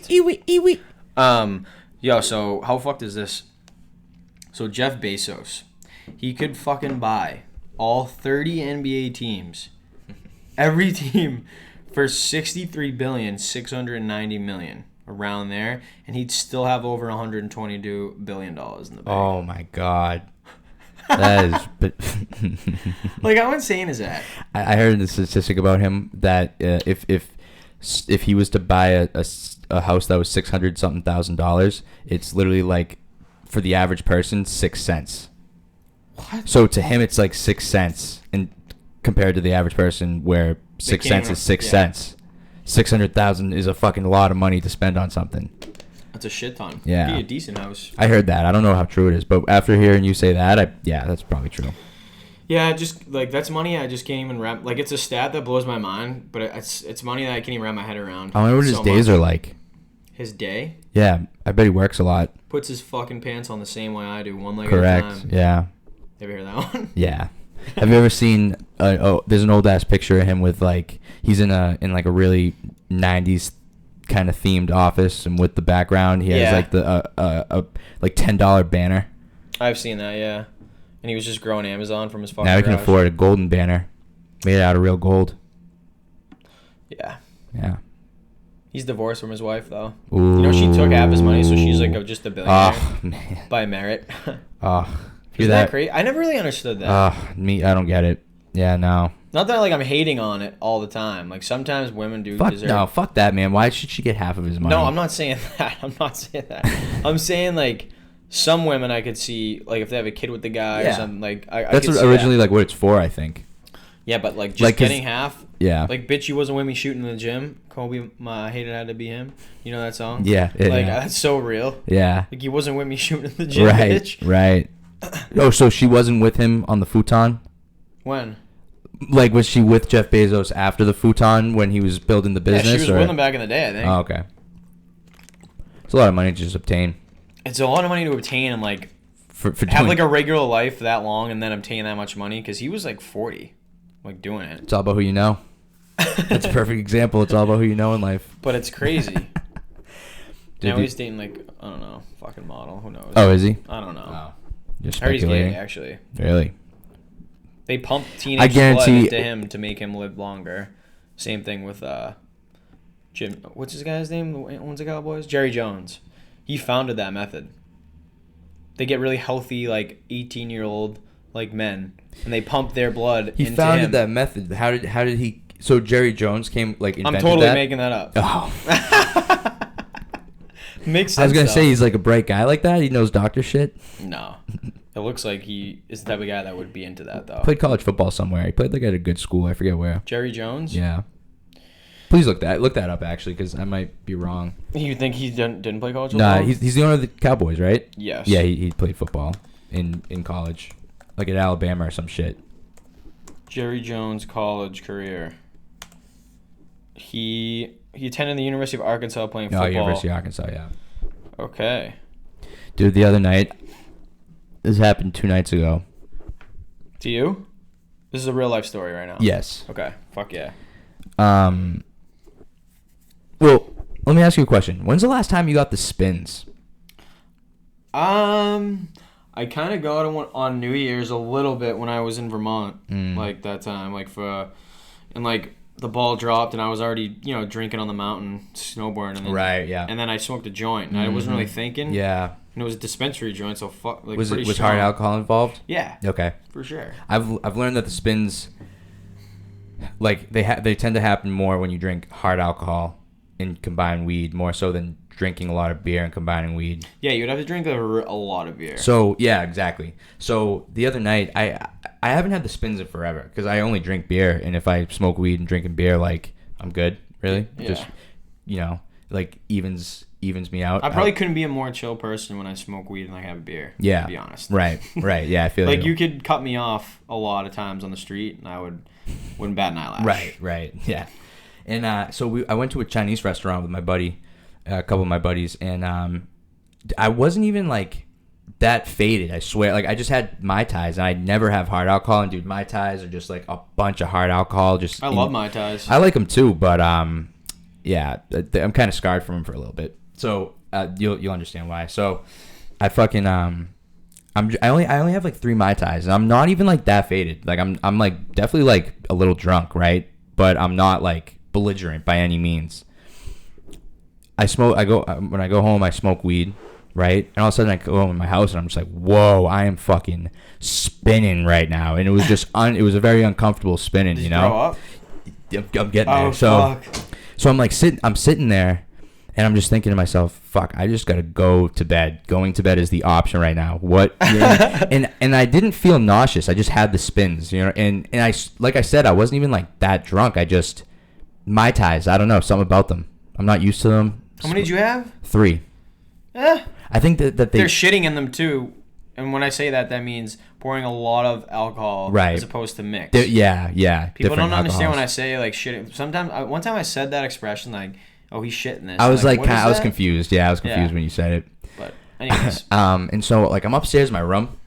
Eewee. Yo, so how fucked is this? So Jeff Bezos, he could fucking buy all 30 NBA teams, every team, for $63.690 billion, around there, and he'd still have over $122 billion in the bank. Oh my god. That is like, how insane is that? I heard the statistic about him that if he was to buy a house that was $600 something thousand, it's literally like, for the average person, 6 cents. What? So to him it's like 6 cents, and compared to the average person, where 6 cents is 6 cents. 600,000 is a fucking lot of money to spend on something. That's a shit ton. Yeah. Be a decent house. I heard that. I don't know how true it is, but after hearing you say that, that's probably true. Yeah, just like, that's money I just can't even wrap. Like, it's a stat that blows my mind, but it's money that I can't even wrap my head around. I wonder what his days are like. His day? Yeah, I bet he works a lot. Puts his fucking pants on the same way I do, one leg Correct. at a time. Yeah. Ever hear that one? Yeah. Have you ever seen? There's an old ass picture of him with, like, he's in like a really 90s kind of themed office, and with the background he has like the like $10 banner. I've seen that, yeah. And he was just growing Amazon from his fucking Now he can garage. afford a golden banner made out of real gold. Yeah. Yeah. He's divorced from his wife, though. Ooh. You know, she took half his money, so she's like just a billionaire Man. by merit. Isn't that crazy? I never really understood that. I don't get it. Yeah, no. Not that, like, I'm hating on it all the time. Like, sometimes women do deserve... No, fuck that, man. Why should she get half of his money? No, I'm not saying that. I'm saying, like, some women I could see, like, if they have a kid with the guy or something, like, I That's could what see originally, that. like, what it's for, I think. Yeah, but, like, just Like, getting half... Yeah. Like, bitch, you wasn't with me shooting in the gym. Kobe, I hated it had to be him. You know that song? Yeah. That's so real. Yeah. Like, he wasn't with me shooting in the gym, right, bitch. Right. Oh, so she wasn't with him on the futon? When? Like, was she with Jeff Bezos after the futon when he was building the business? Yeah, she was with him back in the day, I think. Oh, okay. It's a lot of money to just obtain. It's a lot of money to obtain and, like, For have, like, a regular life that long and then obtain that much money, because he was, like, 40, like, doing it. It's all about who you know. That's a perfect example. It's all about who you know in life. But it's crazy. Dude, now he's dating, like, I don't know, fucking model. Who knows? Oh, is he? I don't know. Oh. Just I heard he's speculating. gay, actually. Really? They pumped teenage blood into him to make him live longer. Same thing with Jim. What's his guy's name? The one owns the Cowboys? Jerry Jones. He founded that method. They get really healthy, like, 18-year-old, like, men, and they pump their blood into him. He founded that method. How did he... So Jerry Jones invented that? I'm totally making that up. Oh. Makes sense. I was going to say he's like a bright guy like that. He knows doctor shit. No. It looks like he is the type of guy that would be into that, though. Played college football somewhere. He played like at a good school. I forget where. Jerry Jones? Yeah. Please look that up, actually, because I might be wrong. You think he didn't play college football? Nah, he's the owner of the Cowboys, right? Yes. Yeah, he played football in college. Like at Alabama or some shit. Jerry Jones' college career. He attended the University of Arkansas playing football. Oh, University of Arkansas, yeah. Okay. Dude, the other night, this happened 2 nights ago. To you? This is a real life story right now. Yes. Okay. Fuck yeah. Well, let me ask you a question. When's the last time you got the spins? I kind of got one on New Year's a little bit when I was in Vermont, like that time, and like the ball dropped and I was already, drinking on the mountain, snowboarding, and then, right, yeah, and then I smoked a joint and I wasn't really thinking, yeah, and it was a dispensary joint, so like was pretty it strong. hard alcohol involved? Yeah, okay, for sure. I've learned that the spins, like they tend to happen more when you drink hard alcohol and combine weed more so than drinking a lot of beer and combining weed. Yeah, you'd have to drink a lot of beer. So, yeah, exactly. So, the other night, I haven't had the spins in forever because I only drink beer. And if I smoke weed and drinking beer, like, I'm good, really. Yeah. Just, like, evens me out. I probably couldn't be a more chill person when I smoke weed and like have a beer, yeah, to be honest. Right. Yeah, I feel like you could cut me off a lot of times on the street and I wouldn't bat an eyelash. Right, yeah. And so I went to a Chinese restaurant with my buddy, a couple of my buddies, and I wasn't even like that faded, I swear. Like I just had Mai Tais, and I never have hard alcohol, and dude, Mai Tais are just like a bunch of hard alcohol. I love Mai Tais. I like them too, but yeah, I'm kind of scarred from him for a little bit. So you'll understand why. So I fucking I only have like 3 Mai Tais, and I'm not even like that faded. Like I'm like definitely like a little drunk, right? But I'm not like belligerent by any means. When I go home, I smoke weed, right? And all of a sudden I go home in my house and I'm just like, whoa, I am fucking spinning right now. And it was just it was a very uncomfortable spinning, you know? Throw up? I'm getting there. So I'm like sitting there. And I'm just thinking to myself, fuck, I just got to go to bed. Going to bed is the option right now. What? and I didn't feel nauseous. I just had the spins, you know. And I, like I said, I wasn't even like that drunk. I just, Mai Tais, I don't know, something about them. I'm not used to them. How many did you have? 3. I think that they're shitting in them too. And when I say that, that means pouring a lot of alcohol, right, as opposed to mix. Yeah. People don't understand when I say like shitting. Sometimes, one time I said that expression like, oh, he's shitting this. I was like I was confused. Yeah, I was confused when you said it. But anyways. And so like I'm upstairs in my room,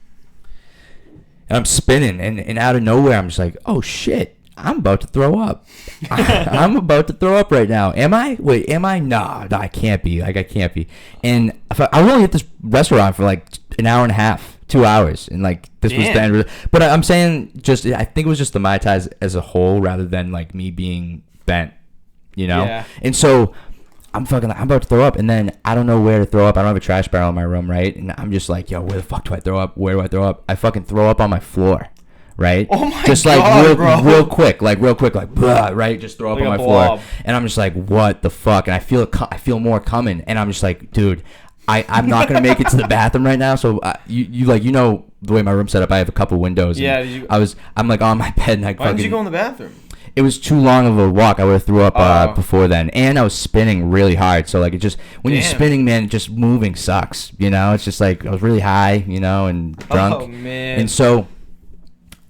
and I'm spinning, and out of nowhere I'm just like, oh shit, I'm about to throw up. I'm about to throw up right now. Am I? Wait, am I? No, I can't be. Like I can't be. And I was only at this restaurant for like an hour and a half, 2 hours, and like this was the end. But I'm saying I think it was just the Mai Tais as a whole, rather than like me being bent. You know? Yeah. And so I'm about to throw up, and then I don't know where to throw up. I don't have a trash barrel in my room, right? And I'm just like, yo, where the fuck do I throw up? Where do I throw up? I fucking throw up on my floor, right? Oh my just God, like real quick, like blah, right? Just throw up on my floor. And I'm just like, what the fuck? And I feel more coming, and I'm just like, dude, I'm not gonna make it to the bathroom right now. So you know the way my room's set up, I have a couple windows. Yeah. I'm like on my bed, and why did you go in the bathroom? It was too long of a walk. I would have threw up before then, and I was spinning really hard. So like it just when you're spinning, man, just moving sucks. You know, it's just like I was really high, you know, and drunk. Oh man! And so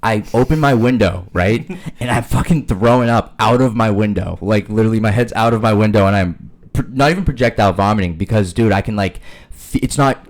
I open my window, right, and I'm fucking throwing up out of my window. Like literally, my head's out of my window, and I'm not even projectile vomiting because, dude, I can like it's not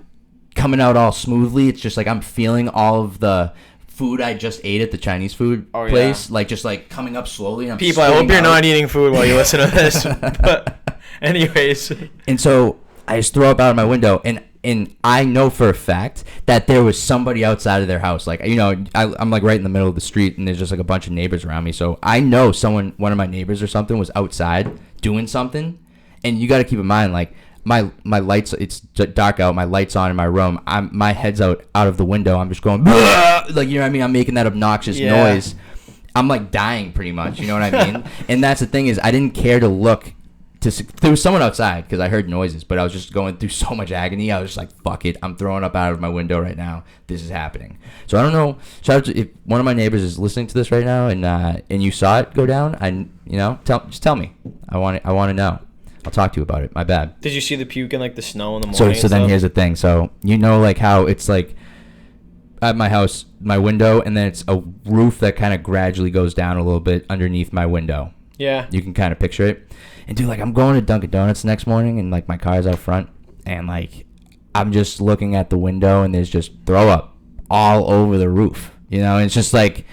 coming out all smoothly. It's just like I'm feeling all of the food I just ate at the Chinese food place, like just like coming up slowly. And I'm people, I hope you're not eating food while you listen to this. But anyways, and so I just throw up out of my window, and I know for a fact that there was somebody outside of their house. Like, you know, I'm like right in the middle of the street, and there's just like a bunch of neighbors around me. So I know one of my neighbors or something was outside doing something. And you got to keep in mind, like my lights, it's dark out, my light's on in my room, my head's out of the window, I'm just going like, you know what I mean, I'm making that obnoxious noise. I'm like dying pretty much, you know what I mean? And that's the thing is, I didn't care to look there was someone outside because I heard noises, but I was just going through so much agony. I was just like, fuck it, I'm throwing up out of my window right now, this is happening. So I don't know, shout out to, if one of my neighbors is listening to this right now, and you saw it go down, just tell me. I want to know. I'll talk to you about it. My bad. Did you see the puke in like the snow in the morning? So then here's the thing. So you know like how it's like at my house, my window, and then it's a roof that kind of gradually goes down a little bit underneath my window. Yeah. You can kind of picture it. And dude, like I'm going to Dunkin' Donuts the next morning, and like my car's out front, and like I'm just looking at the window, and there's just throw up all over the roof. You know, and it's just like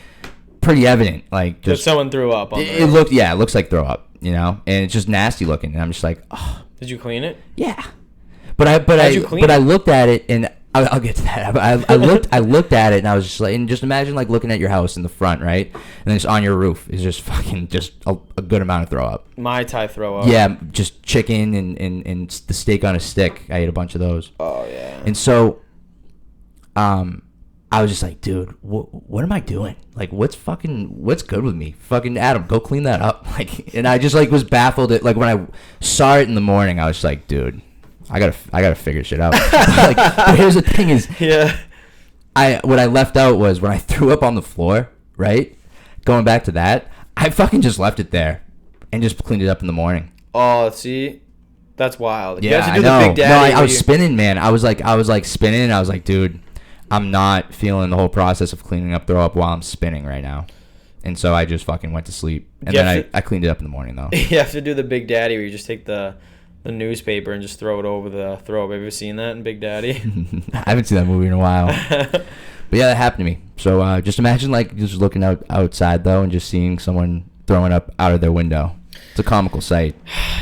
pretty evident. Like just someone threw up on it. It looks like throw up. You know, and it's just nasty looking, and I'm just like, oh. Did you clean it? Yeah, but I looked at it, and I'll get to that. I looked at it, and I was just like, and just imagine like looking at your house in the front, right, and then it's on your roof is just fucking just a good amount of throw up. Mai Tai throw up. Yeah, just chicken and the steak on a stick. I ate a bunch of those. Oh yeah. And so, I was just like, dude, what am I doing? Like, what's good with me? Fucking Adam, go clean that up. Like, and I just like was baffled at like when I saw it in the morning, I was just like, dude, I gotta figure shit out. Like, but here's the thing is, what I left out was when I threw up on the floor, right? Going back to that, I fucking just left it there and just cleaned it up in the morning. Oh, see, that's wild. Yeah, you have to do the Big Daddy. No, I was spinning, man. I was like spinning, and I was like, dude, I'm not feeling the whole process of cleaning up throw up while I'm spinning right now. And so I just fucking went to sleep. And then I cleaned it up in the morning, though. You have to do the Big Daddy where you just take the newspaper and just throw it over the throw up. Have you seen that in Big Daddy? I haven't seen that movie in a while. But yeah, that happened to me. So just imagine like just looking outside, though, and just seeing someone throwing up out of their window. It's a comical sight.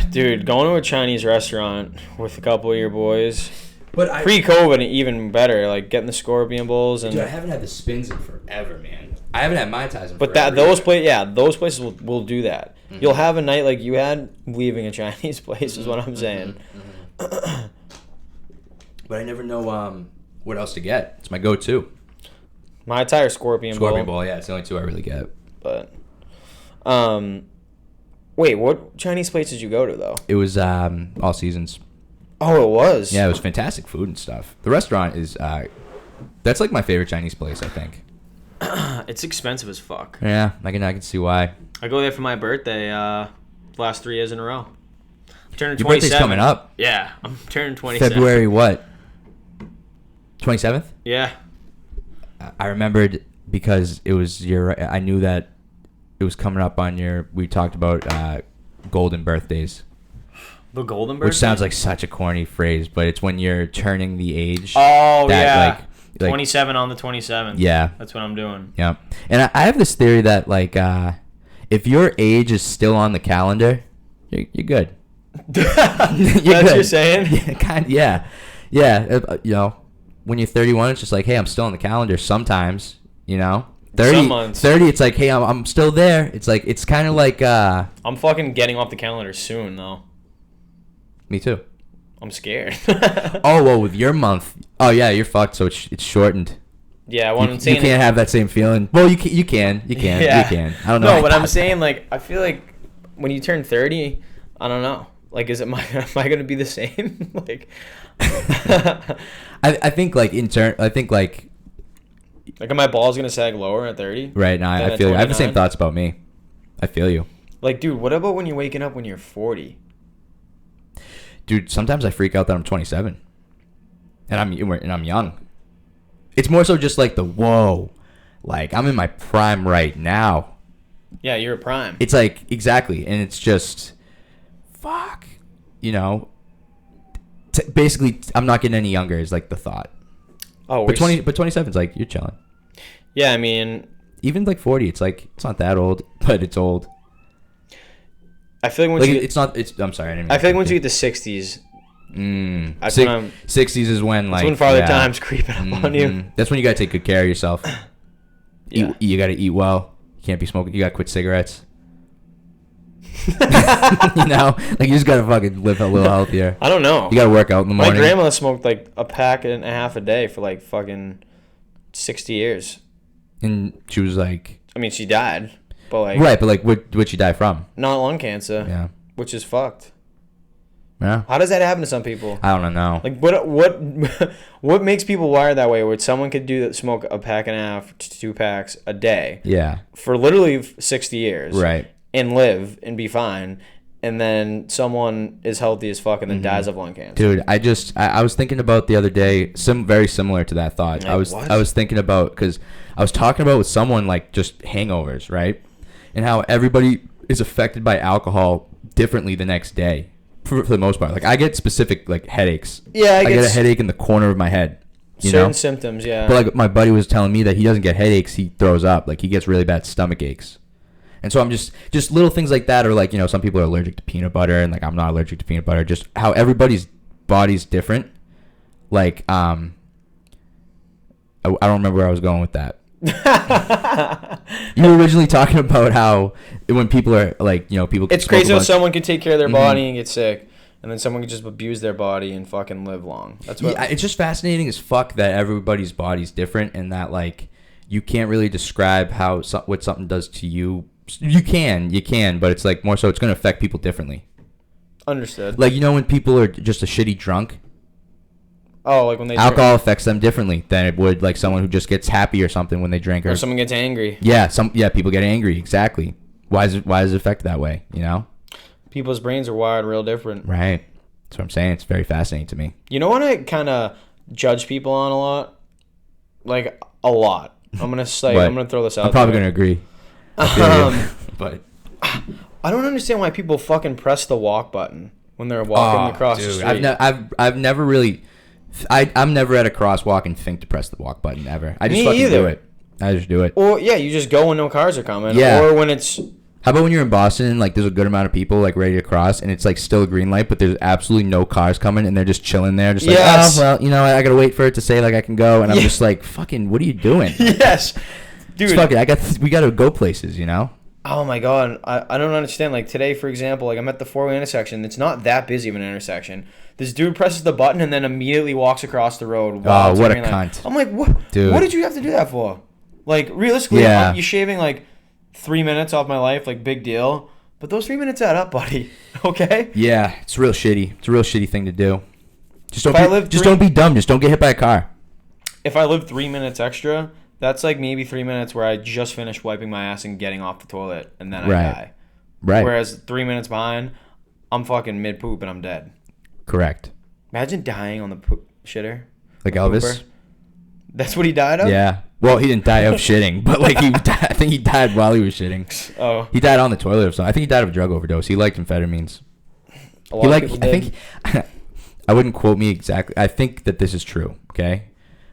Dude, going to a Chinese restaurant with a couple of your boys. But pre-COVID, even better. Like getting the scorpion bowls and. Dude, I haven't had the spins in forever, man. I haven't had Mai Tais in but forever. But those places will do that. Mm-hmm. You'll have a night like you had leaving a Chinese place. Is what I'm saying. Mm-hmm. But I never know what else to get. It's my go-to. Mai Tai or scorpion bowl. Scorpion bowl, yeah. It's the only two I really get. But, wait, what Chinese place did you go to though? It was All Seasons. Oh, it was. Yeah, it was fantastic food and stuff. The restaurant is that's like my favorite Chinese place, I think. It's expensive as fuck. Yeah, I can see why. I go there for my birthday last 3 years in a row. I'm turning 27. Your birthday's coming up. Yeah, I'm turning 27. February what? 27th? Yeah. I remembered because it was I knew that it was coming up on we talked about golden birthdays. The golden birthday? Which sounds like such a corny phrase, but it's when you're turning the age. Oh, yeah. Like 27 on the 27th. Yeah. That's what I'm doing. Yeah. And I have this theory that, like, if your age is still on the calendar, you're good. That's what you're saying? Yeah, yeah. When you're 31, it's just like, hey, I'm still on the calendar sometimes, 30, some months. 30, it's like, hey, I'm still there. It's like, it's kind of like... I'm fucking getting off the calendar soon, though. Me too. I'm scared. Oh, well, with your month... Oh, yeah, you're fucked, so it's shortened. Yeah, what I'm saying... You can't have that same feeling. Well, you can. Yeah. You can. I don't know. No, but I'm saying, like, I feel like when you turn 30, I don't know. Like, am I going to be the same? Like... I think, like, like, are my balls gonna sag lower at 30? Right. No, I feel you. I have the same thoughts about me. I feel you. Like, dude, what about when you're waking up when you're 40? Dude, sometimes I freak out that I'm 27, and I'm young. It's more so just like whoa, like I'm in my prime right now. Yeah, you're a prime. It's like exactly, and it's just, fuck, basically, I'm not getting any younger. Is like the thought. Oh, but 27 is like you're chilling. Yeah, I mean, even like 40, it's like it's not that old, but it's old. I feel like I'm sorry. I feel like once you get to 60s, 60s is when like that's when Father Time's creeping up on you. That's when you gotta take good care of yourself. Yeah. You gotta eat well. You can't be smoking. You gotta quit cigarettes. Like you just gotta fucking live a little healthier. I don't know. You gotta work out in the morning. My grandma smoked like a pack and a half a day for like fucking 60 years. And she was like, I mean, she died, but like right, but like what'd she die from? Not lung cancer. Yeah, which is fucked. Yeah. How does that happen to some people? I don't know. Like what makes people wired that way? Where someone could smoke a pack and a half to 2 packs a day. Yeah. For literally 60 years. Right. And live and be fine, and then someone is healthy as fuck and then dies of lung cancer. Dude, I was thinking about the other day, very similar to that thought. Like, I was thinking about, because I was talking about with someone like just hangovers, right? And how everybody is affected by alcohol differently the next day, for the most part. Like I get specific like headaches. Yeah, I get a headache in the corner of my head. Certain symptoms, yeah. But like my buddy was telling me that he doesn't get headaches, he throws up. Like he gets really bad stomach aches. And so I'm just little things like that, or like, some people are allergic to peanut butter, and like I'm not allergic to peanut butter. Just how everybody's body's different. Like, I don't remember where I was going with that. You were originally talking about how when people are like, people. It's crazy how someone can take care of their body and get sick, and then someone can just abuse their body and fucking live long. That's what. Yeah, it's just fascinating as fuck that everybody's body's different, and that like you can't really describe what something does to you. You can, but it's like more so it's going to affect people differently. Understood. Like, when people are just a shitty drunk. Oh, like when they alcohol drink. affects them differently than it would like someone who just gets happy or something when they drink. Or someone gets angry. Yeah, people get angry. Exactly. Why does it affect that way, People's brains are wired real different. Right. That's what I'm saying. It's very fascinating to me. You know what I kind of judge people on a lot? Like, a lot. I'm going to say, I'm going to throw this out I'm probably going to agree. But I don't understand why people fucking press the walk button when they're walking across the street. I've never really, I'm never at a crosswalk and think to press the walk button ever. I just fucking do it. I just do it. Or yeah, you just go when no cars are coming. Yeah. Or when it's How about when you're in Boston, like there's a good amount of people like ready to cross, and it's like still a green light, but there's absolutely no cars coming, and they're just chilling there, just like, oh well, you know, I gotta wait for it to say like I can go, and I'm just like, fucking, what are you doing? Yes, dude. Fuck it, we gotta go places, you know. Oh my god, I don't understand. Like today, for example, like I'm at the 4-way intersection. It's not that busy of an intersection. This dude presses the button and then immediately walks across the road. Oh, what a cunt! I'm like, what? Dude, what did you have to do that for? Like realistically, you're shaving like 3 minutes off my life, like big deal. But those 3 minutes add up, buddy. Okay? Yeah, it's real shitty. It's a real shitty thing to do. Don't be dumb. Just don't get hit by a car. If I live 3 minutes extra, that's like maybe 3 minutes where I just finished wiping my ass and getting off the toilet, and then I die. Right. Whereas 3 minutes behind, I'm fucking mid poop and I'm dead. Correct. Imagine dying on the poop shitter. Like Elvis. Pooper. That's what he died of? Yeah. Well, he didn't die of shitting, but like I think he died while he was shitting. Oh. He died on the toilet or something. I think he died of a drug overdose. He liked amphetamines. I wouldn't quote me exactly. I think that this is true, okay?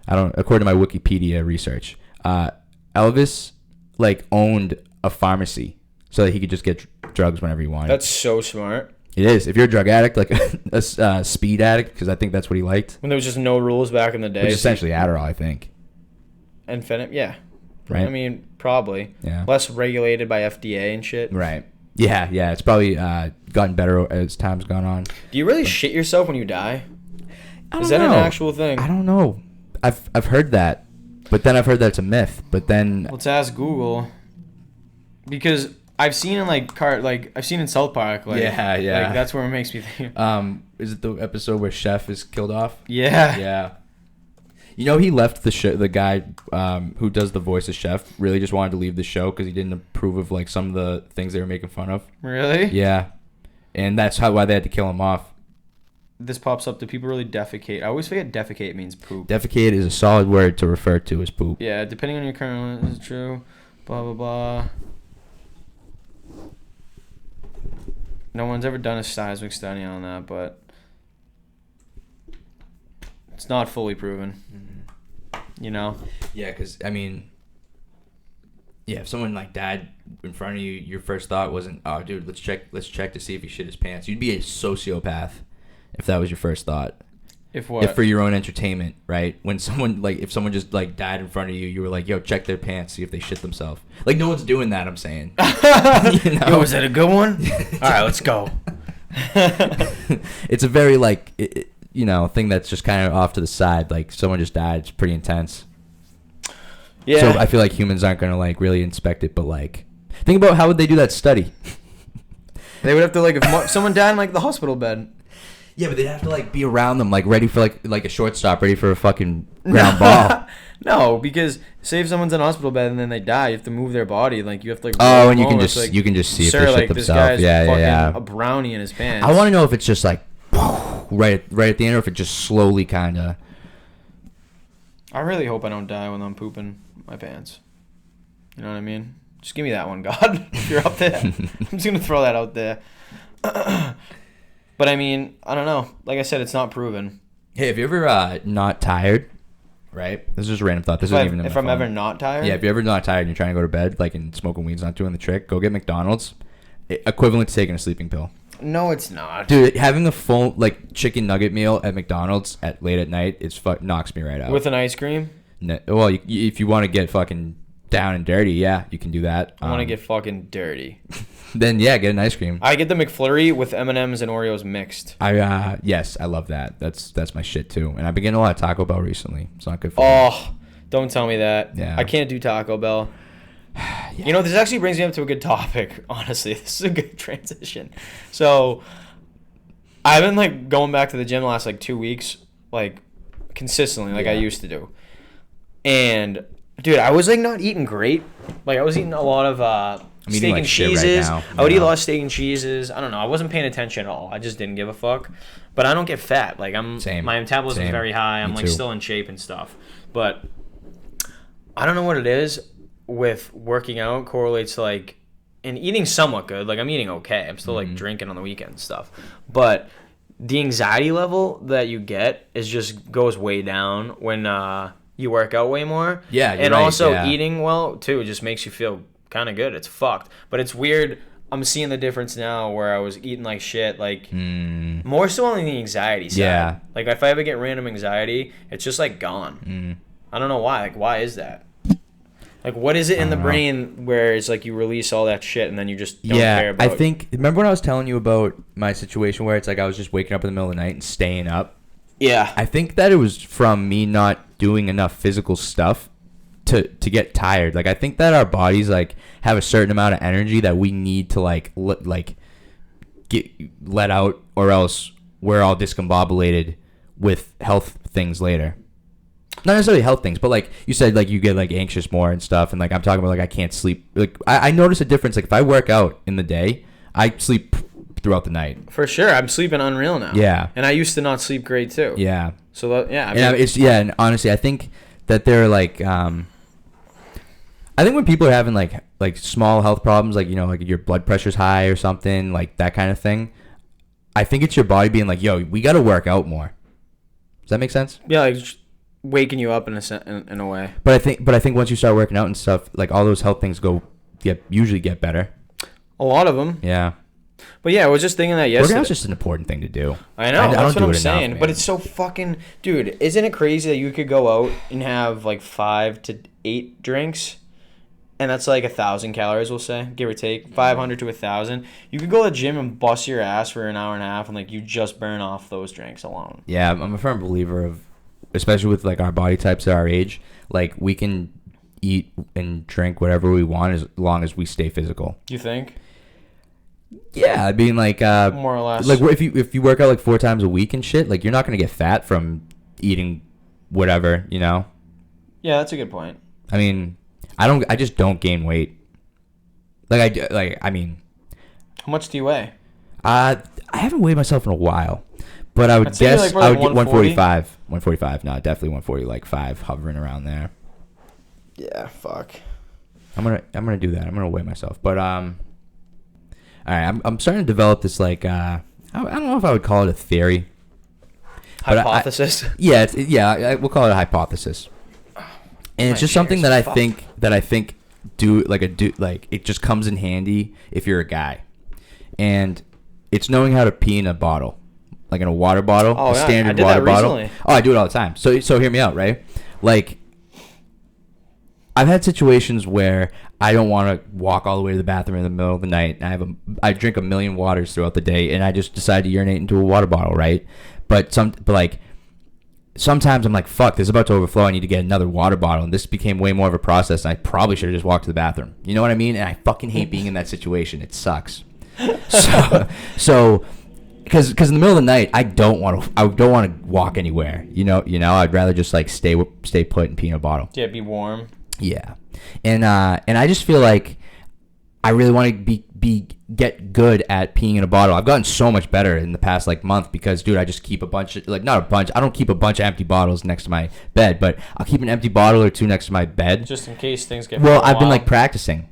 According to my Wikipedia research. Elvis like owned a pharmacy so that he could just get drugs whenever he wanted. That's so smart. It is. If you're a drug addict, like a speed addict, because I think that's what he liked. When there was just no rules back in the day. Which is essentially Adderall, I think. Yeah. Right? I mean, probably. Yeah. Less regulated by FDA and shit. Right. Yeah. It's probably gotten better as time's gone on. Do you really shit yourself when you die? Is that an actual thing? I don't know. I've heard that. But then I've heard that it's a myth. But then... Let's ask Google. Because... I've seen in I've seen in South Park. Like, yeah. Like, that's where it makes me think. Is it the episode where Chef is killed off? Yeah. Yeah. You know, he left the show. The guy who does the voice of Chef really just wanted to leave the show because he didn't approve of like some of the things they were making fun of. Really? Yeah. And that's why they had to kill him off. This pops up. Do people really defecate? I always forget defecate means poop. Defecate is a solid word to refer to as poop. Yeah, depending on your current, is it true? Blah blah blah. No one's ever done a seismic study on that, but it's not fully proven. Mm-hmm. You know? Yeah, because, I mean, if someone, like, died in front of you, your first thought wasn't, oh, dude, let's check to see if he shit his pants. You'd be a sociopath if that was your first thought. If what? If for your own entertainment, right? When someone, like, if someone just, like, died in front of you, you were like, yo, check their pants, see if they shit themselves. Like, no one's doing that, I'm saying. You know? Yo, is that a good one? All right, let's go. It's a very, like, thing that's just kind of off to the side. Like, someone just died. It's pretty intense. Yeah. So I feel like humans aren't going to, like, really inspect it, but, like, think about how would they do that study? They would have to, like, if someone died in, like, the hospital bed. Yeah, but they'd have to, like, be around them, like, ready for, like a shortstop, ready for a fucking ground ball. No, because say if someone's in a hospital bed and then they die, you have to move their body. Like, you have to, like... Oh, and you can just see if they shit themselves. This guy's fucking a brownie in his pants. I want to know if it's just, like, right at the end, or if it just slowly kind of... I really hope I don't die when I'm pooping my pants. You know what I mean? Just give me that one, God. If you're up there. I'm just going to throw that out there. But, I mean, I don't know. Like I said, it's not proven. Hey, have you ever not tired, right? This is just a random thought. This isn't even in my If phone. I'm ever not tired? Yeah, if you're ever not tired and you're trying to go to bed, like, and smoking weed's not doing the trick, go get McDonald's. Equivalent to taking a sleeping pill. No, it's not. Dude, having a full, like, chicken nugget meal at McDonald's at late at night knocks me right out. With an ice cream? No, well, if you want to get fucking down and dirty, yeah, you can do that. I want to get fucking dirty. Then, yeah, get an ice cream. I get the McFlurry with M&Ms and Oreos mixed. Yes, I love that. That's my shit, too. And I've been getting a lot of Taco Bell recently. It's not good for me. Oh, don't tell me that. Yeah. I can't do Taco Bell. Yeah. You know, this actually brings me up to a good topic, honestly. This is a good transition. So, I've been, like, going back to the gym the last, like, 2 weeks, like, consistently, like I used to do. And, dude, I was, like, not eating great. Like, I was eating a lot of steak and cheeses. Right now, I would eat a lot of steak and cheeses. I don't know. I wasn't paying attention at all. I just didn't give a fuck. But I don't get fat. Like, my metabolism is very high. I'm, like, still in shape and stuff. But I don't know what it is with working out correlates to, like, and eating somewhat good. Like, I'm eating okay. I'm still, like, drinking on the weekend and stuff. But the anxiety level that you get goes way down when you work out way more. Yeah, and also eating well, too, it just makes you feel kind of good. It's fucked. But it's weird. I'm seeing the difference now where I was eating like shit, like more so on the anxiety side. Yeah. Like if I ever get random anxiety, it's just like gone. I don't know why. Like why is that? Like what is it in the brain where it's like you release all that shit and then you just don't care about it? I think, remember when I was telling you about my situation where it's like I was just waking up in the middle of the night and staying up? Yeah. I think that it was from me not doing enough physical stuff to get tired. Like I think that our bodies like have a certain amount of energy that we need to get let out, or else we're all discombobulated with health things later. Not necessarily health things, but like you said, like you get like anxious more and stuff, and like I'm talking about like I can't sleep. Like I notice a difference. Like if I work out in the day, I sleep throughout the night. For sure, I'm sleeping unreal now. Yeah, and I used to not sleep great too. Yeah. So that, yeah, and honestly, I think that they're like, I think when people are having like small health problems, like like your blood pressure's high or something, like that kind of thing, I think it's your body being like, yo, we got to work out more. Does that make sense? Yeah, like waking you up in a way. But I think once you start working out and stuff, like all those health things usually get better. A lot of them. Yeah. But yeah, I was just thinking that yesterday. Working out's just an important thing to do. I know. That's what I'm saying. But it's so fucking, dude. Isn't it crazy that you could go out and have like 5 to 8 drinks, and that's like 1,000 calories, we'll say, give or take, 500 to 1,000. You could go to the gym and bust your ass for an hour and a half, and like you just burn off those drinks alone. Yeah, I'm a firm believer of, especially with like our body types at our age, like we can eat and drink whatever we want as long as we stay physical. You think? Yeah, I mean like more or less. Like if you work out like 4 times a week and shit, like you're not gonna get fat from eating whatever, Yeah, that's a good point. I mean, I just don't gain weight. I mean, how much do you weigh? I haven't weighed myself in a while. But I would guess I would get 145. 145. No, definitely 140, like 5, hovering around there. Yeah, fuck. I'm gonna do that. I'm gonna weigh myself. But all right, I'm starting to develop this like I don't know if I would call it a theory. Hypothesis. We'll call it a hypothesis. And it's just something that I think it just comes in handy if you're a guy, and it's knowing how to pee in a bottle. Like in a water bottle, a standard water bottle. Oh, I do it all the time. So hear me out, right? Like, I've had situations where I don't want to walk all the way to the bathroom in the middle of the night, and I drink 1 million waters throughout the day, and I just decide to urinate into a water bottle, right? But sometimes I'm like, fuck, this is about to overflow. I need to get another water bottle, and this became way more of a process, and I probably should have just walked to the bathroom. You know what I mean? And I fucking hate being in that situation. It sucks. So. Because in the middle of the night, I don't want to walk anywhere. I'd rather just like stay put and pee in a bottle. Yeah, be warm. Yeah, and I just feel like I really want to get good at peeing in a bottle. I've gotten so much better in the past like month because, dude, I just keep not a bunch. I don't keep a bunch of empty bottles next to my bed, but I'll keep an empty bottle or 2 next to my bed just in case things get. Well, I've been like practicing.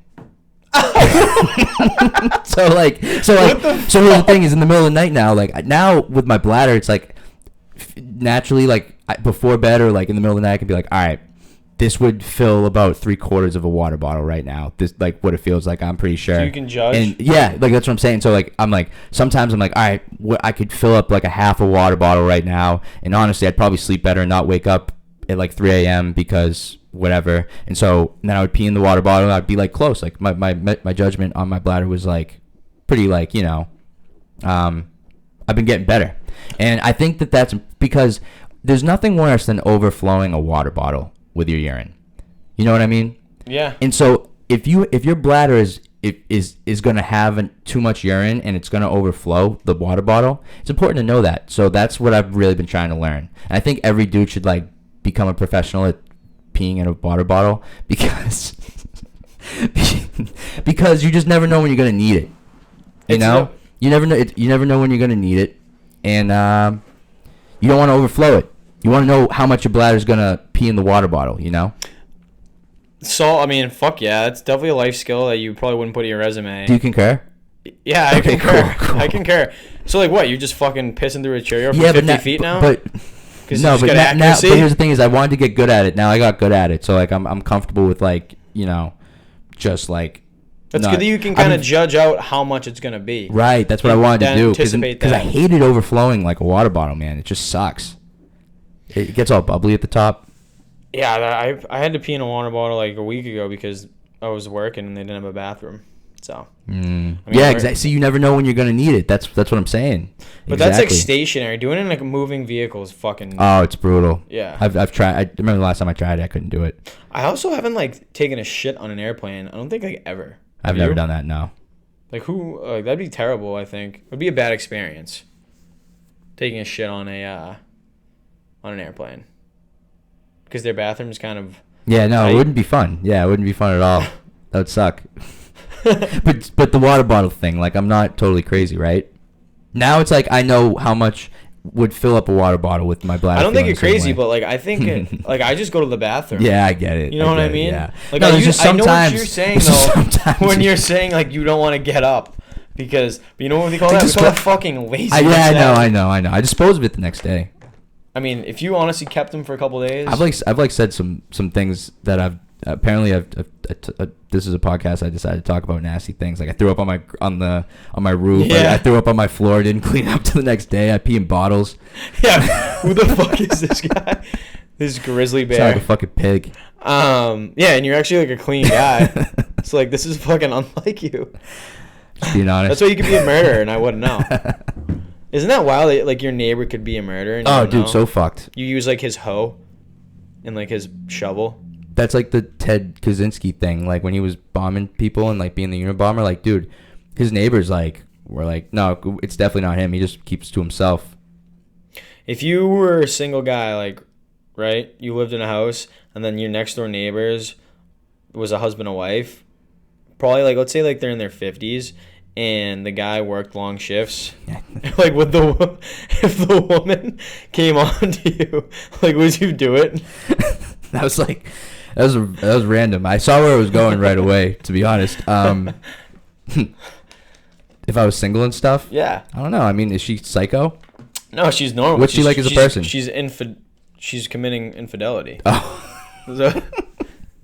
So here's the thing is in the middle of the night now with my bladder, it's like naturally like before bed or like in the middle of the night I can be like, all right, this would fill about 3/4 of a water bottle right now. This like what it feels like, I'm pretty sure. So you can judge. And yeah, like that's what I'm saying. So like sometimes I'm like, all right, I could fill up like a half a water bottle right now, and honestly I'd probably sleep better and not wake up at like 3 a.m. because whatever. And then I would pee in the water bottle and I'd be like close. Like my judgment on my bladder was like pretty like, I've been getting better. And I think that's because there's nothing worse than overflowing a water bottle with your urine. You know what I mean? Yeah. And so if your bladder is going to have too much urine and it's going to overflow the water bottle, it's important to know that. So that's what I've really been trying to learn. And I think every dude should like become a professional at peeing in a water bottle because you just never know when you're gonna need it. You never know when you're gonna need it, and you don't want to overflow it. You want to know how much your bladder's gonna pee in the water bottle. So I mean, fuck yeah, it's definitely a life skill that you probably wouldn't put in your resume. Do you concur? Yeah, I concur. Cool. I concur. So like, what? You just fucking pissing through a Cheerio for 50 feet now? But now, but here's the thing: is I wanted to get good at it. Now I got good at it, so like I'm comfortable with like just like It's good that you can kind of judge out how much it's going to be. Right. That's what I wanted to do. Because I hate it overflowing like a water bottle, man. It just sucks. It gets all bubbly at the top. Yeah, I had to pee in a water bottle like a week ago because I was working and they didn't have a bathroom. So. Yeah, exactly. See, you never know when you're going to need it. That's what I'm saying. But that's like stationary. Doing it in like a moving vehicle is fucking. Oh, it's brutal. Yeah. I've tried. I remember the last time I tried it, I couldn't do it. I also haven't like taken a shit on an airplane. I don't think like ever. I've never done that. No. Like who? That'd be terrible. I think it would be a bad experience. Taking a shit on an airplane. Because their bathroom's kind of. Yeah, no, it wouldn't be fun. Yeah, it wouldn't be fun at all. That would suck. but the water bottle thing, like I'm not totally crazy, right? Now it's like I know how much would fill up a water bottle with my bladder. I don't think you're crazy, but like I think like I just go to the bathroom. Yeah, I get it. You know what I mean? Yeah. Like I know what you're saying though when you're saying like you don't want to get up because you know what we call that? We call that fucking lazy. I know. I dispose of it the next day. I mean, if you honestly kept them for a couple of days, I've like said some things that I've this is a podcast. I decided to talk about nasty things. Like I threw up on my roof. Yeah. I threw up on my floor. Didn't clean up till the next day. I pee in bottles. Yeah. Who the fuck is this guy? This grizzly bear. Sound like a fucking pig. Yeah, and you're actually like a clean guy. It's like this is fucking unlike you. Just being honest. That's why you could be a murderer, and I wouldn't know. Isn't that wild? That, like your neighbor could be a murderer. And oh, dude, so fucked. You use like his hoe, and like his shovel. That's like the Ted Kaczynski thing, like when he was bombing people and like being the Unabomber. Like, dude, his neighbors like were like, no, it's definitely not him. He just keeps to himself. If you were a single guy, like, right, you lived in a house, and then your next door neighbors was a husband and wife, probably like let's say like they're in their 50s, and the guy worked long shifts, like if the woman came on to you, like would you do it? That was random. I saw where it was going right away, to be honest. If I was single and stuff, yeah. I don't know. I mean, is she psycho? No, she's normal. What's she like as a person? She's committing infidelity. Oh.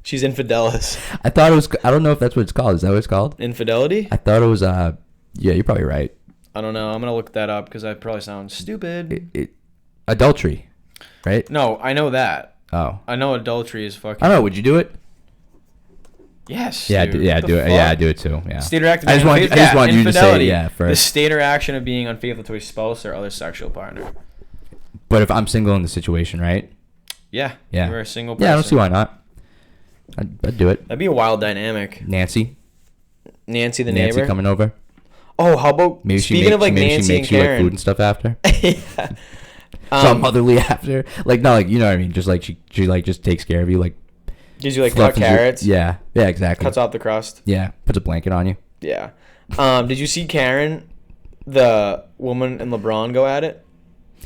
She's infidelis. I thought it was. I don't know if that's what it's called. Is that what it's called? Infidelity? I thought it was. Yeah, you're probably right. I don't know. I'm gonna look that up because I probably sound stupid. Adultery, right? No, I know that. Oh. I know adultery is fucking. I don't know. Would you do it? Yes. Yeah. Dude. Do it. Yeah, I do it too. Yeah. State or act of I just want you to say it, yeah first. The state or action of being unfaithful to a spouse or other sexual partner. But if I'm single in the situation, right? Yeah. Yeah. You're a single person. Yeah, I don't see why not. I'd do it. That'd be a wild dynamic. Nancy the neighbor coming over. Oh, how about maybe speaking of like Nancy she makes and Karen, you like food and stuff after. Yeah. So motherly after, like not like you know what I mean. Just like she like just takes care of you, like gives you like cut carrots. Yeah, exactly. Cuts off the crust. Yeah, puts a blanket on you. Yeah. Did you see Karen, the woman and LeBron go at it?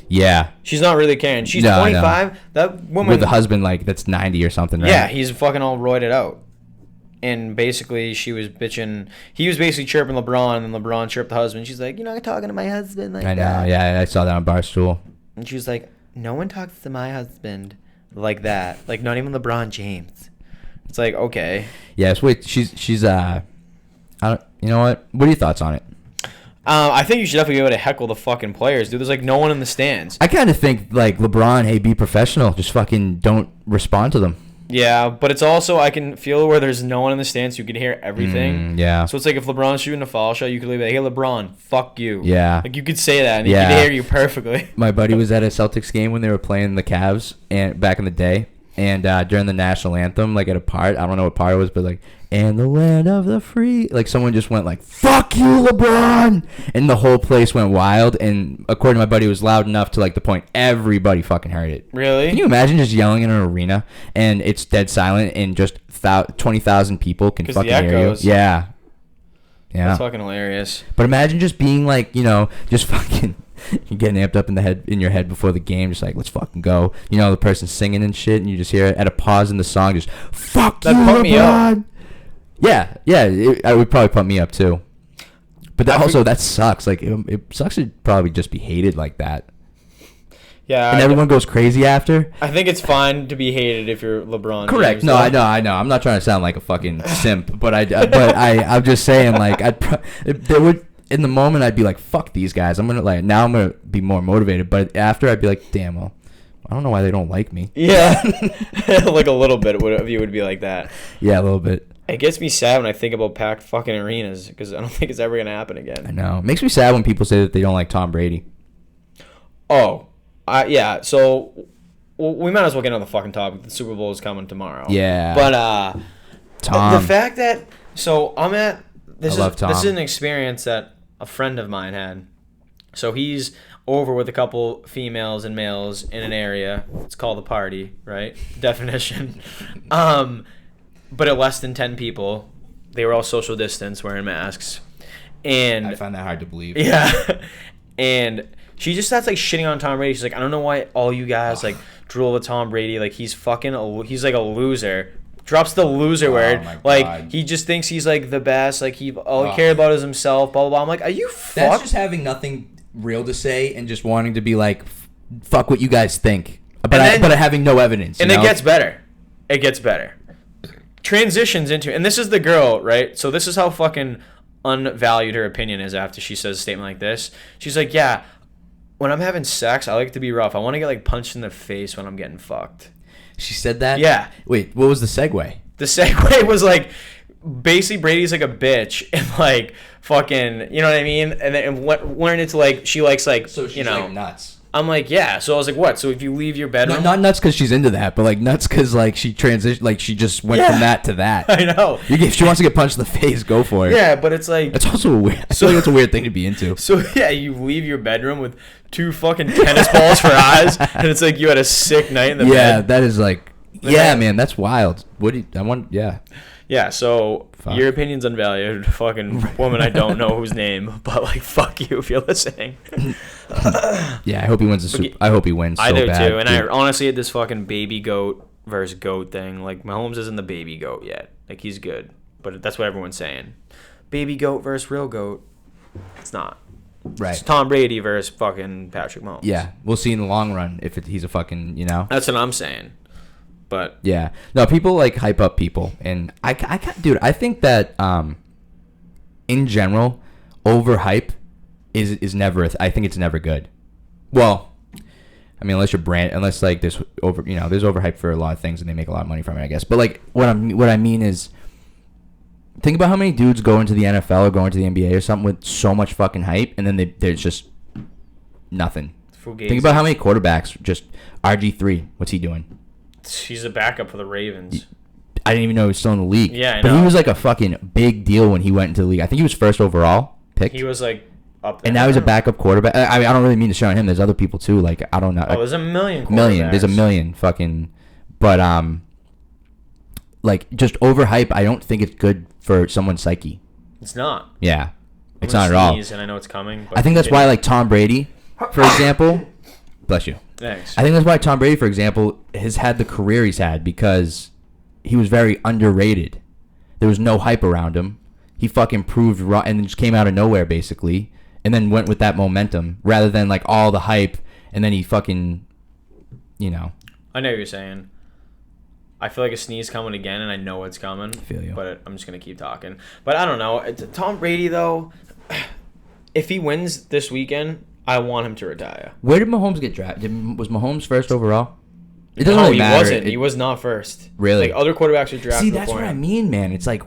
Yeah. She's not really Karen. She's 25. That woman with a husband like that's 90 or something, right? Yeah, he's fucking all roided out. And basically, she was bitching. He was basically chirping LeBron, and then LeBron chirped the husband. She's like, "You're not talking to my husband like that." I know. Yeah, I saw that on Barstool. And she was like, "No one talks to my husband like that. Like, not even LeBron James." It's like, okay. Yes. Wait. She's I don't. You know what? What are your thoughts on it? I think you should definitely be able to heckle the fucking players, dude. There's like no one in the stands. I kind of think like LeBron, hey, be professional. Just fucking don't respond to them. Yeah, but it's also I can feel where there's no one in the stands, so you can hear everything. Yeah. So it's like if LeBron's shooting a foul shot, you could leave it. Hey, LeBron, fuck you. Yeah. Like you could say that, and he could hear you perfectly. My buddy was at a Celtics game when they were playing the Cavs, and back in the day, and during the national anthem, like at a part, I don't know what part it was, but like, and the land of the free, like someone just went like, fuck you, LeBron, and the whole place went wild, and according to my buddy, it was loud enough to like the point everybody fucking heard it. Really? Can you imagine just yelling in an arena, and it's dead silent, and just 20,000 people can fucking hear you? Yeah. Yeah. That's fucking hilarious. But imagine just being like, you know, just fucking... You're getting amped up in your head before the game, just like, let's fucking go. You know, the person singing and shit, and you just hear it at a pause in the song, just, fuck you, LeBron. Me up. Yeah, it would probably pump me up too. But that sucks. Like, it sucks to probably just be hated like that. Yeah, and everyone goes crazy after. I think it's fine to be hated if you're LeBron. Correct. James, no, I know. I'm not trying to sound like a fucking simp, but I'm just saying, like, there would in the moment I'd be like, fuck these guys. I'm gonna be more motivated. But after I'd be like, damn, well, I don't know why they don't like me. Yeah, like a little bit of you would be like that. Yeah, a little bit. It gets me sad when I think about packed fucking arenas because I don't think it's ever gonna happen again. I know. It makes me sad when people say that they don't like Tom Brady. Oh. Yeah, so we might as well get on the fucking topic. The Super Bowl is coming tomorrow. Yeah. But Tom. the fact that I'm at this is an experience that a friend of mine had. So he's over with a couple females and males in an area. It's called a party, right? Definition. But at less than 10 people. They were all social distance, wearing masks. And I find that hard to believe. Yeah. And she just starts like shitting on Tom Brady. She's like, I don't know why all you guys like drool with Tom Brady. Like he's like a loser. Drops the loser word. Like he just thinks he's like the best. Like all he cares about is himself. Blah blah blah. I'm like, are you fucked? That's just having nothing real to say and just wanting to be like, fuck what you guys think. But having no evidence. And it gets better. It gets better. Transitions into, and this is the girl, right? So this is how fucking unvalued her opinion is after she says a statement like this. She's like, yeah. When I'm having sex, I like it to be rough. I want to get like punched in the face when I'm getting fucked. She said that? Yeah. Wait, what was the segue? The segue was like, basically Brady's like a bitch and like fucking, you know what I mean? And then learn it to like, she likes like, so she's like nuts. I'm like, yeah. So I was like, what? So if you leave your bedroom? No, not nuts because she's into that, but like nuts because like she transitioned, like she just went from that to that. I know. If she wants to get punched in the face, go for it. Yeah, but it's like... It's also weird. I feel like it's a weird thing to be into. So yeah, you leave your bedroom with 2 fucking tennis balls for eyes, and it's like you had a sick night in the bed. Yeah, that is like... Yeah, man, that's wild. Yeah, so your opinion's unvalued. Fucking woman, I don't know whose name, but like, fuck you if you're listening. Yeah, I hope he wins I hope he wins so I do bad, too, and dude. I honestly had this fucking baby goat versus goat thing. Like, Mahomes isn't the baby goat yet. Like, he's good, but that's what everyone's saying. Baby goat versus real goat. It's not. Right. It's Tom Brady versus fucking Patrick Mahomes. Yeah, we'll see in the long run if he's a fucking, you know. That's what I'm saying. But yeah, no, people like hype up people, and I dude, I think that in general, overhype is never. I think it's never good. Well, I mean, unless like there's overhype for a lot of things, and they make a lot of money from it, I guess. But like what I mean is, think about how many dudes go into the NFL or go into the NBA or something with so much fucking hype, and then there's just nothing. Fugazi. Think about how many quarterbacks. Just RG3, what's he doing? He's a backup for the Ravens. I didn't even know he was still in the league. Yeah, I know. But he was like a fucking big deal when he went into the league. I think he was first overall picked. He was like up there. And now he's a backup quarterback. I mean, I don't really mean to shit on him. There's other people too. Like, I don't know. Oh, there's a million quarterbacks. There's a million fucking. But, like, just overhype, I don't think it's good for someone's psyche. It's not. Yeah. It's not at all. And I know it's coming. But I think that's why, like, Tom Brady, for example. Bless you. Thanks. I think that's why Tom Brady, for example, has had the career he's had because he was very underrated. There was no hype around him. He fucking proved wrong and then just came out of nowhere, basically, and then went with that momentum rather than, like, all the hype, and then he fucking, you know. I know what you're saying. I feel like a sneeze coming again, and I know it's coming. I feel you. But I'm just going to keep talking. But I don't know. Tom Brady, though, if he wins this weekend, I want him to retire. Where did Mahomes get drafted? Was Mahomes first overall? It doesn't really matter. He wasn't. He was not first. Really? Like, other quarterbacks are drafted. See, that's what I mean, man. It's like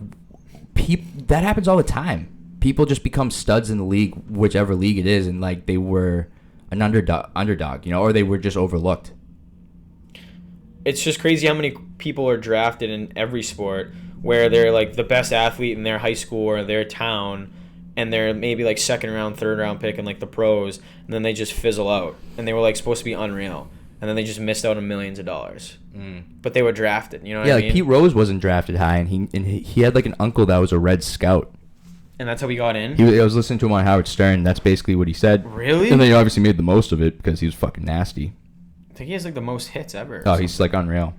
that happens all the time. People just become studs in the league, whichever league it is, and like they were an underdog, you know, or they were just overlooked. It's just crazy how many people are drafted in every sport where they're like the best athlete in their high school or their town, and they're maybe like second round, third round pick in like the pros, and then they just fizzle out. And they were like supposed to be unreal, and then they just missed out on millions of dollars. But they were drafted, you know what I mean? Yeah, like Pete Rose wasn't drafted high, and he had like an uncle that was a Red Scout. And that's how he got in? I was listening to him on Howard Stern. That's basically what he said. Really? And then he obviously made the most of it because he was fucking nasty. I think he has like the most hits ever. Oh, he's like unreal.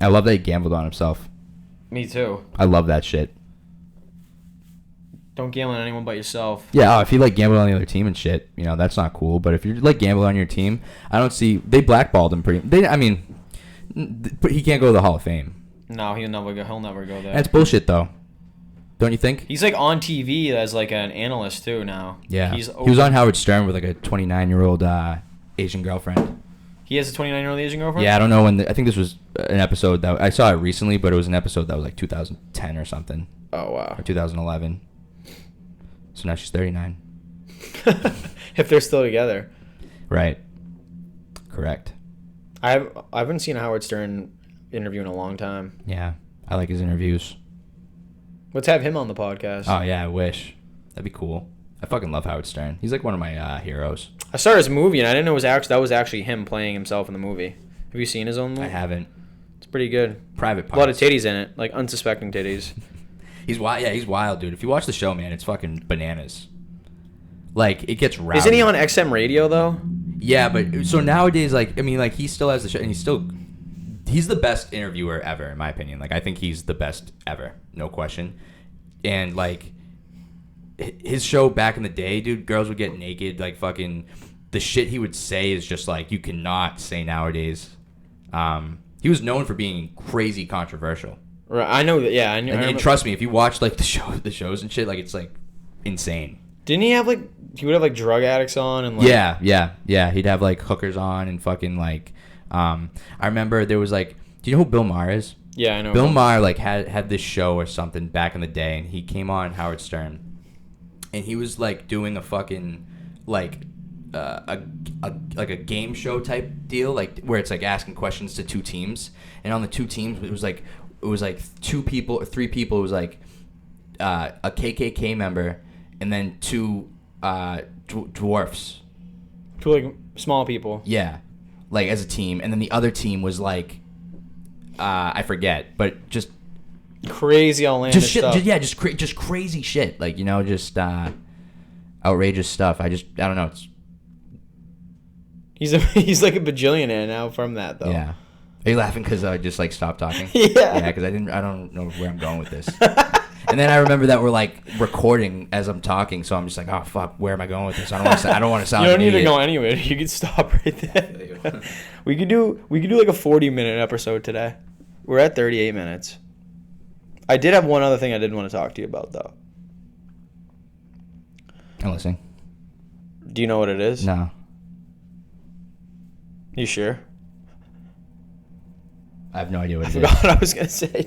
I love that he gambled on himself. Me too. I love that shit. Don't gamble on anyone but yourself. Yeah, if you like gamble on the other team and shit, you know, that's not cool. But if you're like gambling on your team, I don't see they blackballed him but he can't go to the Hall of Fame. No, he'll never go there. That's bullshit though. Don't you think? He's like on TV as like an analyst too now. Yeah. He was on Howard Stern with like a 29-year-old Asian girlfriend. He has a 29-year-old Asian girlfriend? Yeah, I don't know when I think this was an episode that I saw it recently, but it was an episode that was like 2010 or something. Oh wow. Or 2011. So now she's 39. If they're still together. Right. Correct. I haven't seen a Howard Stern interview in a long time. Yeah. I like his interviews. Let's have him on the podcast. Oh, yeah, I wish. That'd be cool. I fucking love Howard Stern. He's like one of my heroes. I saw his movie, and I didn't know that was actually him playing himself in the movie. Have you seen his own movie? I haven't. It's pretty good. Private Parts. A lot of titties in it, like unsuspecting titties. He's wild. Yeah, he's wild, dude. If you watch the show, man, it's fucking bananas. Like, it gets rowdy. Isn't he on XM Radio, though? Yeah, but so nowadays, like, I mean, like, he still has the show, and he's the best interviewer ever, in my opinion. Like, I think he's the best ever, no question. And, like, his show back in the day, dude, girls would get naked, like, fucking, the shit he would say is just, like, you cannot say nowadays. He was known for being crazy controversial. Right, I know that, yeah. And trust me, if you watch, like, the shows and shit, like, it's, like, insane. Didn't he have, like, he would have, like, drug addicts on? And like... Yeah. He'd have, like, hookers on and fucking, like, I remember there was, like, do you know who Bill Maher is? Yeah, I know. Bill Maher, like, had this show or something back in the day, and he came on Howard Stern, and he was, like, doing a fucking, like, a game show type deal, like, where it's, like, asking questions to two teams, and on the two teams, it was, like, two people or three people. It was, like, a KKK member, and then two dwarfs. Two, like, small people. Yeah, like, as a team, and then the other team was, like, I forget, but just crazy outlandish stuff. Just crazy shit. Like, you know, just outrageous stuff. I don't know. He's like a bajillionaire now from that, though. Yeah. Are you laughing because I just, like, stopped talking? Yeah. Yeah, because I don't know where I'm going with this. And then I remember that we're, like, recording as I'm talking, so I'm just like, oh fuck, where am I going with this? I don't want to sound. You don't need to go anywhere. You can stop right there. We could do like a 40-minute episode today. We're at 38 minutes. I did have one other thing I did want to talk to you about, though. I'm listening. Do you know what it is? No. You sure? I have no idea what it is. I forgot what I was gonna say.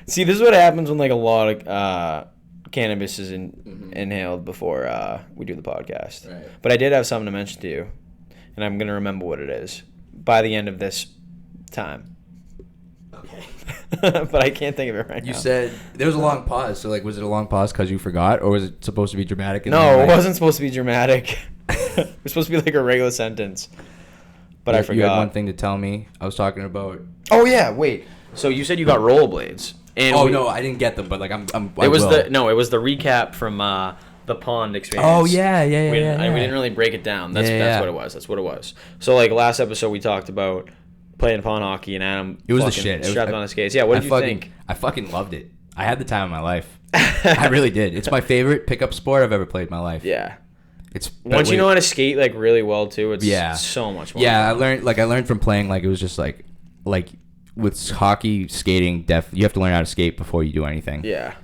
See, this is what happens when, like, a lot of cannabis is inhaled before we do the podcast. Right. But I did have something to mention to you, and I'm gonna remember what it is by the end of this time. Okay. But I can't think of it right now. You said there was a long pause. So, like, was it a long pause because you forgot, or was it supposed to be dramatic? No, it wasn't supposed to be dramatic. It was supposed to be like a regular sentence. But I forgot. You had one thing to tell me. I was talking about. Oh yeah, wait. So you said you got rollerblades. And no, I didn't get them, but, like, it was the recap from the pond experience. Oh yeah. We didn't really break it down. That's what it was. So, like, last episode we talked about playing pond hockey, and Adam it was the shit. Strapped on his skates. Yeah, what did you think? I fucking loved it. I had the time of my life. I really did. It's my favorite pickup sport I've ever played in my life. Yeah. Once you know how to skate, like, really well too, it's so much more. Yeah, I learned from playing, like, it was just like with hockey, skating, you have to learn how to skate before you do anything. Yeah.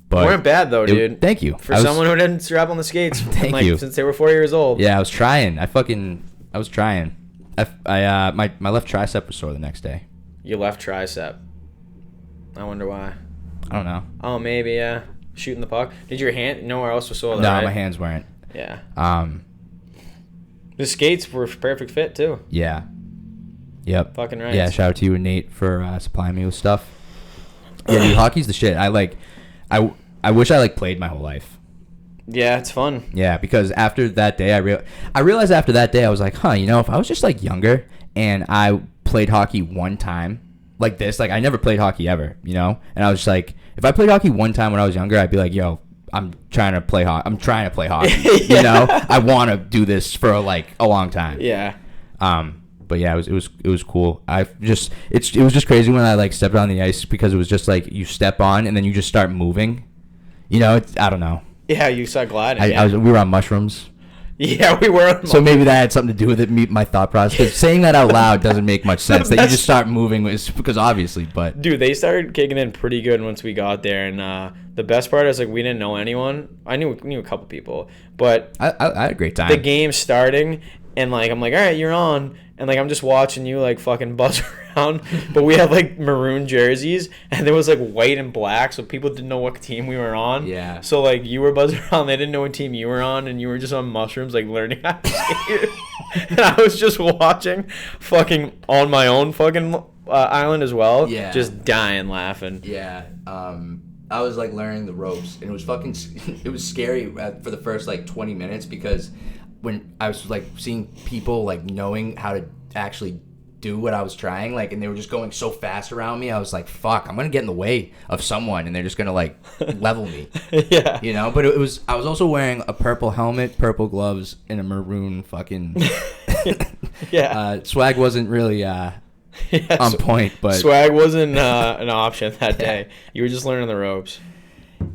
But you weren't bad though, dude. Thank you. For someone who didn't strap on the skates since they were 4 years old. Yeah, I was trying. I was trying. My left tricep was sore the next day. Your left tricep. I wonder why. I don't know. Oh, maybe, yeah. Shooting the puck. Did your hand nowhere else was sore though, No, right? my hands weren't. Yeah. The skates were perfect fit too. Yeah. Yep. Fucking right. Yeah, shout out to you and Nate for supplying me with stuff. Yeah, dude, hockey's the shit. I wish I, like, played my whole life. Yeah, it's fun. Yeah, because after that day, I realized after that day, I was like, you know, if I was just, like, younger and I played hockey one time like this, like, I never played hockey ever, you know? And I was just like, if I played hockey one time when I was younger, I'd be like, yo, I'm trying to play hockey. Yeah. You know? I want to do this for, like, a long time. Yeah. But yeah, it was cool. It was just crazy when I like stepped on the ice because it was just like you step on and then you just start moving. You know, I don't know. Yeah, you start gliding. We were on mushrooms. Yeah, we were. So maybe that had something to do with it. My thought process. Because saying that out loud doesn't make much sense. That you just start moving because obviously, but dude, they started kicking in pretty good once we got there, and the best part is like we didn't know anyone. I knew a couple people, but I had a great time. The game starting, and like I'm like, all right, you're on, and like I'm just watching you like fucking buzz around. But we had like maroon jerseys, and there was like white and black, so people didn't know what team we were on. Yeah. So like you were buzzing around, they didn't know what team you were on, and you were just on mushrooms, like learning how to skate. And I was just watching, fucking on my own fucking island as well. Yeah. Just dying laughing. Yeah. I was like learning the ropes, and it was scary for the first like 20 minutes because when I was like seeing people like knowing how to actually do what I was trying, like, and they were just going so fast around me, I was like, fuck, I'm gonna get in the way of someone and they're just gonna like level me. Yeah. You know, but I was also wearing a purple helmet, purple gloves, and a maroon fucking yeah. Swag wasn't really on point, but swag wasn't an option that day. You were just learning the ropes.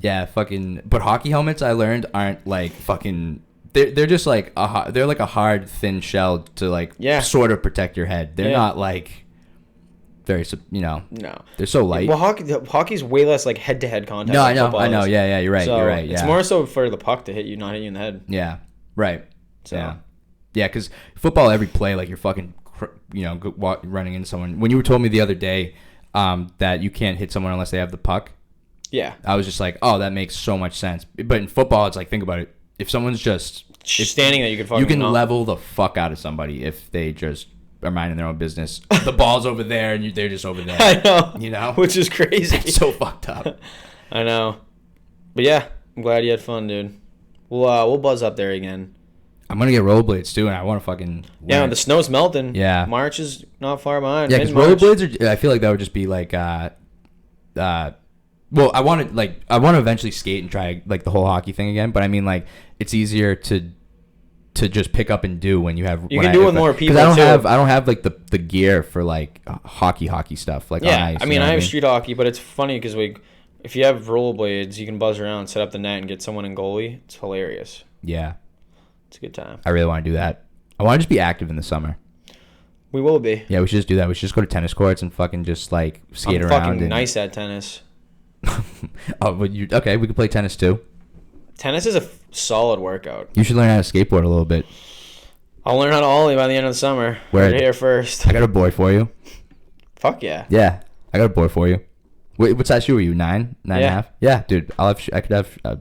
Yeah, fucking. But hockey helmets, I learned, aren't like fucking. They're just like they're like a hard thin shell to like sort of protect your head. They're not like very No. They're so light. Well, hockey's way less like head to head contact. No, I know. Yeah, you're right. You're right. Yeah. It's more so for the puck to hit you, not hit you in the head. Yeah. Right. So. Yeah, because football, every play, like you're fucking, running into someone. When you told me the other day that you can't hit someone unless they have the puck. Yeah. I was just like, oh, that makes so much sense. But in football, it's like, think about it. If someone's just standing there, you can level the fuck out of somebody if they just are minding their own business. The ball's over there and they're just over there. I know. You know? Which is crazy. It's so fucked up. I know. But yeah, I'm glad you had fun, dude. We'll buzz up there again. I'm gonna get rollerblades too, and I want to fucking. Yeah, the snow's melting. Yeah. March is not far behind. Yeah, because rollerblades I feel like that would just be like well, I want to eventually skate and try like the whole hockey thing again, but I mean like it's easier to just pick up and do when you have. You can do it with more people. Because I don't have like the gear for like hockey stuff like on ice. I mean I have street hockey, but it's funny because if you have rollerblades, you can buzz around, set up the net, and get someone in goalie. It's hilarious. Yeah, it's a good time. I really want to do that. I want to just be active in the summer. We will be. Yeah, we should just do that. We should just go to tennis courts and fucking just like skate around. I'm fucking nice at tennis. Oh, but okay, we could play tennis too. Tennis is a solid workout. You should learn how to skateboard a little bit. I'll learn how to ollie by the end of the summer. Right here first. I got a board for you. Fuck yeah. Yeah, I got a board for you. Wait, what size shoe are you? 9 and a half? Yeah, dude. I could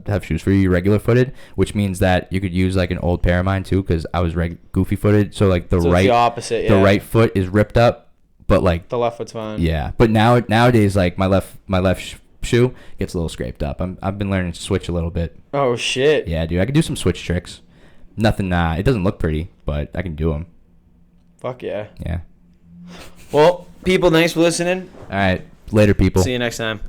have shoes for you. You're regular footed, which means that you could use like an old pair of mine too, because I was goofy footed. So like the opposite. The right foot is ripped up, but like the left foot's fine. Yeah, but nowadays like my left shoe gets a little scraped up. I've been learning to switch a little bit. Oh shit. Yeah, dude. I can do some switch tricks. Nothing. It doesn't look pretty, but I can do them. Fuck yeah. Yeah. Well, people, thanks for listening. All right. Later, people. See you next time.